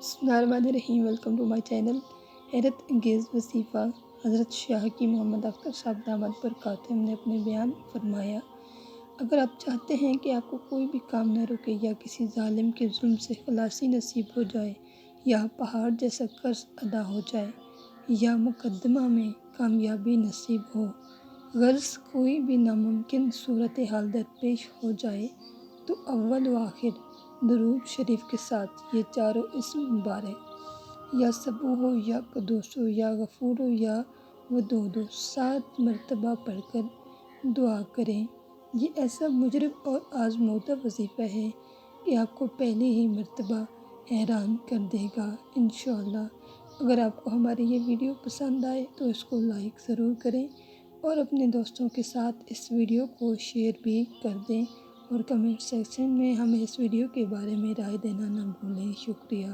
بسم اللہ الرحمن الرحیم۔ Welcome to my channel. حیرت انگیز وظیفہ حضرت شاہ کی محمد اختر صاحب دامت برکاتہم نے اپنے بیان میں فرمایا، اگر آپ چاہتے ہیں کہ آپ کو کوئی بھی کام نہ رکے یا کسی ظالم کے ظلم سے خلاصی نصیب ہو جائے یا پہاڑ جیسا قرض ادا ہو جائے یا مقدمہ میں کامیابی نصیب ہو، غرض کوئی بھی ناممکن صورتحال درپیش ہو جائے تو اول و آخر درود شریف کے ساتھ یہ چاروں اسم مبارک یا سبوح ہو یا قدوس ہو یا غفور ہو یا ودود ہو 7 مرتبہ پڑھ کر دعا کریں۔ یہ ایسا مجرب اور آزمودہ وظیفہ ہے کہ آپ کو پہلی ہی مرتبہ حیران کر دے گا انشاءاللہ۔ اگر آپ کو ہماری یہ ویڈیو پسند آئے تو اس کو لائک ضرور کریں اور اپنے دوستوں کے ساتھ اس ویڈیو کو شیئر بھی کر دیں اور کمنٹ سیکشن میں ہمیں اس ویڈیو کے بارے میں رائے دینا نہ بھولیں۔ شکریہ۔